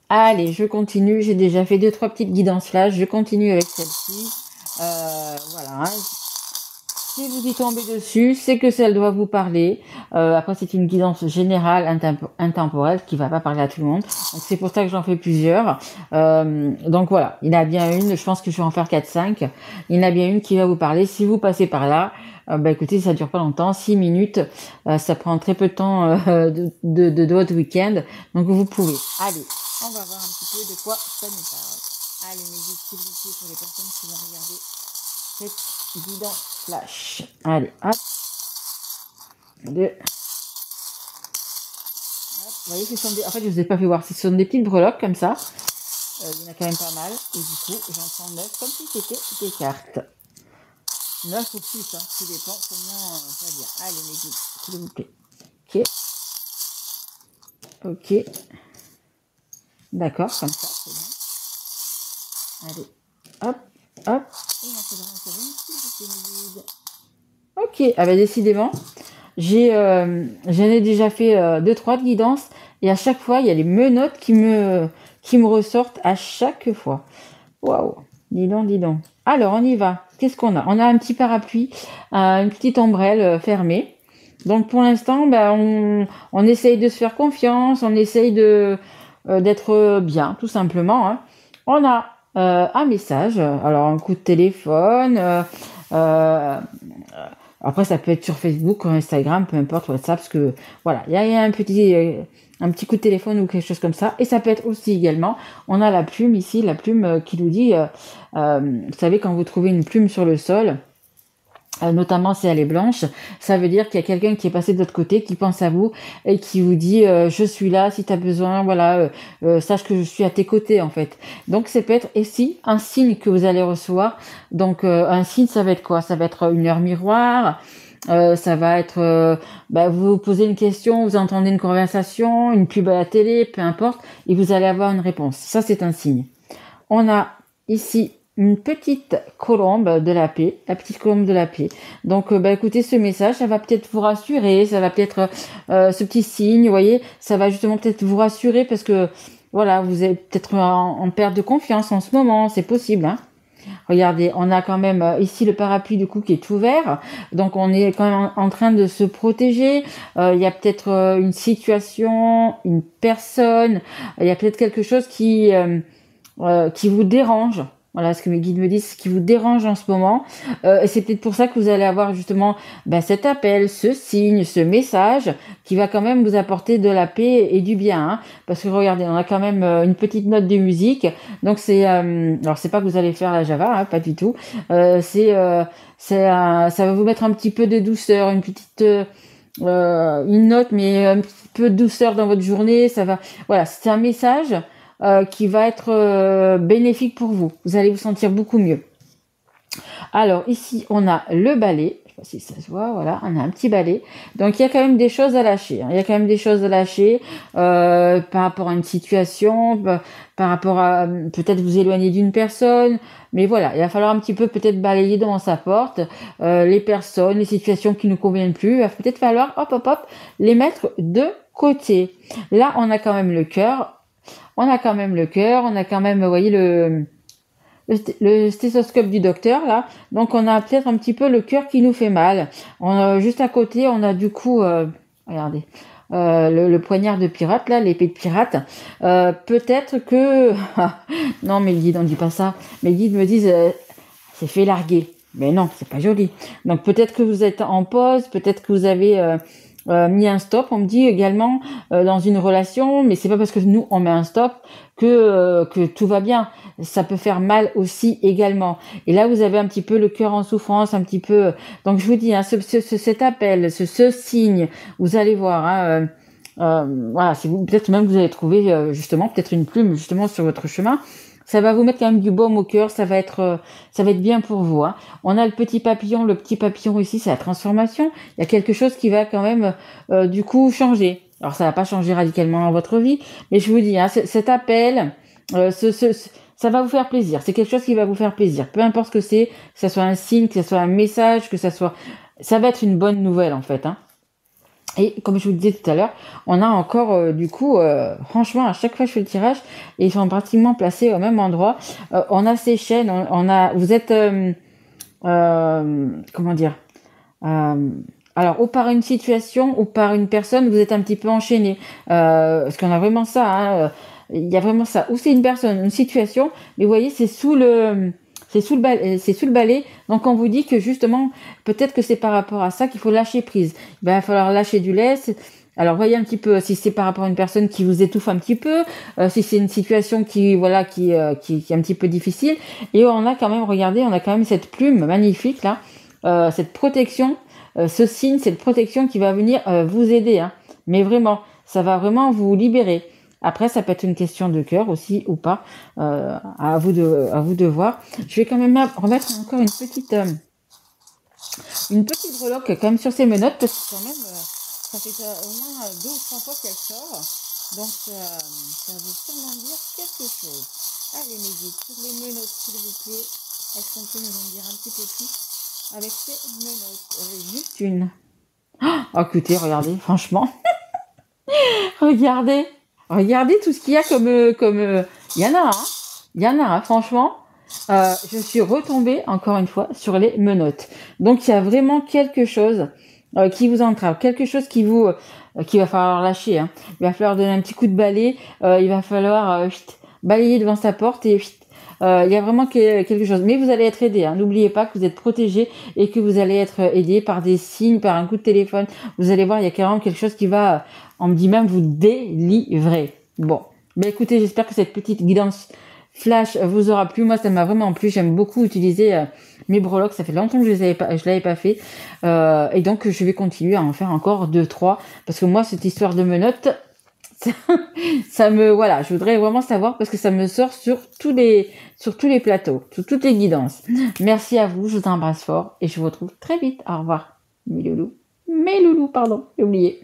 Allez, je continue. J'ai déjà fait deux, trois petites guidances flash. Je continue avec celle-ci. Voilà. Si vous y tombez dessus, c'est que celle doit vous parler. Après, c'est une guidance générale, intemporelle, qui va pas parler à tout le monde. Donc, c'est pour ça que j'en fais plusieurs. Donc voilà, il y en a bien une. Je pense que je vais en faire 4-5. Il y en a bien une qui va vous parler. Si vous passez par là, bah écoutez, ça dure pas longtemps, 6 minutes. Ça prend très peu de temps de votre week-end. Donc vous pouvez. Allez, on va voir un petit peu de quoi ça nous parle. Allez, mes s'il vous plaît, pour les personnes qui vont regarder cette guidance flash. Allez, hop. Deux. Hop. Vous voyez, ce sont des... En fait, je vous ai pas fait voir. Ce sont des petites breloques comme ça. Il y en a quand même pas mal. Et du coup, j'en prends 9 comme si c'était des cartes. 9 ou plus, hein. Tout dépend comment ça vient. Allez, mes guides, s'il vous plaît. Ok. Ok. D'accord, comme ça, c'est bien. Allez, hop, hop. Et il en faudra encore une, s'il vous plaît, mes guides. Ok, ah bah décidément, j'en ai déjà fait 2-3 de guidance et à chaque fois il y a les menottes qui me ressortent à chaque fois. Waouh, dis donc, dis donc. Alors on y va. Qu'est-ce qu'on a? On a un petit parapluie, une petite ombrelle fermée. Donc pour l'instant, bah, on essaye de se faire confiance, on essaye de d'être bien, tout simplement, hein. On a un message, alors un coup de téléphone. Euh, Après, ça peut être sur Facebook, Instagram, peu importe, WhatsApp, parce que voilà, il y a un petit coup de téléphone ou quelque chose comme ça. Et ça peut être aussi également, on a la plume ici, la plume qui nous dit, vous savez, quand vous trouvez une plume sur le sol, notamment si elle est blanche, ça veut dire qu'il y a quelqu'un qui est passé de l'autre côté, qui pense à vous et qui vous dit je suis là si tu as besoin, voilà, sache que je suis à tes côtés en fait. Donc ça peut être ici un signe que vous allez recevoir. Donc un signe, ça va être quoi? Ça va être une heure miroir. Ça va être, vous vous posez une question, vous entendez une conversation, une pub à la télé, peu importe, et vous allez avoir une réponse. Ça, c'est un signe. On a ici une petite colombe de la paix, la petite colombe de la paix. Donc, écoutez, ce message, ça va peut-être vous rassurer, ça va peut-être, ce petit signe, vous voyez, ça va justement peut-être vous rassurer parce que, voilà, vous êtes peut-être en perte de confiance en ce moment, c'est possible, hein. Regardez, on a quand même ici le parapluie du coup qui est ouvert, donc on est quand même en train de se protéger. Il y a peut-être une situation, une personne, il y a peut-être quelque chose qui vous dérange. Voilà ce que mes guides me disent, ce qui vous dérange en ce moment. Et c'est peut-être pour ça que vous allez avoir justement cet appel, ce signe, ce message qui va quand même vous apporter de la paix et du bien. Hein. Parce que regardez, on a quand même une petite note de musique. Donc c'est... alors c'est pas que vous allez faire la Java, hein, pas du tout. Ça va vous mettre un petit peu de douceur, une petite... une note, mais un petit peu de douceur dans votre journée. Ça va... Voilà, c'est un message qui va être bénéfique pour vous. Vous allez vous sentir beaucoup mieux. Alors ici, on a le balai. Je sais pas si ça se voit, voilà, on a un petit balai. Donc il y a quand même des choses à lâcher. Hein. Il y a quand même des choses à lâcher par rapport à une situation, par rapport à peut-être vous éloigner d'une personne. Mais voilà, il va falloir un petit peu peut-être balayer devant sa porte les personnes, les situations qui ne conviennent plus. Il va peut-être falloir, hop, les mettre de côté. Là, on a quand même le cœur. On a quand même le cœur, on a quand même, vous voyez, le stéthoscope du docteur, là. Donc, on a peut-être un petit peu le cœur qui nous fait mal. Juste à côté, on a du coup, regardez, le poignard de pirate, là, l'épée de pirate. Peut-être que... non, mes guides, on dit pas ça. Mes guides me disent, c'est fait larguer. Mais non, c'est pas joli. Donc, peut-être que vous êtes en pause, peut-être que vous avez... mis un stop, on me dit également dans une relation, mais c'est pas parce que nous on met un stop que tout va bien. Ça peut faire mal aussi également. Et là vous avez un petit peu le cœur en souffrance, un petit peu. Donc je vous dis, hein, cet appel, ce signe, vous allez voir. Hein, voilà, si vous peut-être même vous allez trouver justement peut-être une plume justement sur votre chemin. Ça va vous mettre quand même du baume au cœur, ça va être bien pour vous. Hein. On a le petit papillon ici, c'est la transformation. Il y a quelque chose qui va quand même du coup changer. Alors ça va pas changer radicalement dans votre vie, mais je vous dis, hein, cet appel, ça va vous faire plaisir. C'est quelque chose qui va vous faire plaisir. Peu importe ce que ça soit un signe, que ce soit un message, ça va être une bonne nouvelle en fait. Hein. Et comme je vous le disais tout à l'heure, on a encore du coup, franchement, à chaque fois que je fais le tirage, ils sont pratiquement placés au même endroit. On a ces chaînes, on a, vous êtes, comment dire, euh, alors ou par une situation ou par une personne, vous êtes un petit peu enchaîné. Parce qu'on a vraiment ça, hein, il y a vraiment ça. Ou c'est une personne, une situation, mais vous voyez, c'est sous le balai. Donc on vous dit que justement, peut-être que c'est par rapport à ça qu'il faut lâcher prise. Il va falloir lâcher du lest. Alors voyez un petit peu si c'est par rapport à une personne qui vous étouffe un petit peu, si c'est une situation qui voilà qui est un petit peu difficile. Et on a quand même, regardez, on a quand même cette plume magnifique là, cette protection, ce signe, cette protection qui va venir vous aider. Hein. Mais vraiment, ça va vraiment vous libérer. Après, ça peut être une question de cœur aussi ou pas. À vous de voir. Je vais quand même remettre encore une petite breloque quand même sur ces menottes parce que quand même, ça fait au moins 2 ou 3 fois qu'elle sort. Donc, ça veut sûrement dire quelque chose. Allez, mes guides, sur les menottes, s'il vous plaît. Est-ce qu'on peut nous en dire un petit peu plus avec ces menottes? Juste une. Oh, écoutez, regardez, franchement. Regardez, regardez tout ce qu'il y a il y en a, hein. Il y en a, hein, franchement. Je suis retombée encore une fois sur les menottes. Donc il y a vraiment quelque chose qui vous entrave, quelque chose qui va falloir lâcher. Hein. Il va falloir donner un petit coup de balai. Il va falloir balayer devant sa porte et il y a vraiment quelque chose. Mais vous allez être aidé. Hein. N'oubliez pas que vous êtes protégé et que vous allez être aidé par des signes, par un coup de téléphone. Vous allez voir, il y a carrément quelque chose qui va, on me dit même, vous délivrer. Bon, mais écoutez, j'espère que cette petite guidance flash vous aura plu. Moi, ça m'a vraiment plu. J'aime beaucoup utiliser mes breloques. Ça fait longtemps que je l'avais pas fait. Et donc, je vais continuer à en faire encore 2, 3. Parce que moi, cette histoire de menottes, ça me, voilà, je voudrais vraiment savoir parce que ça me sort sur tous les plateaux, sur toutes les guidances. Merci à vous. Je vous embrasse fort et je vous retrouve très vite. Au revoir. Mes loulous, pardon, j'ai oublié.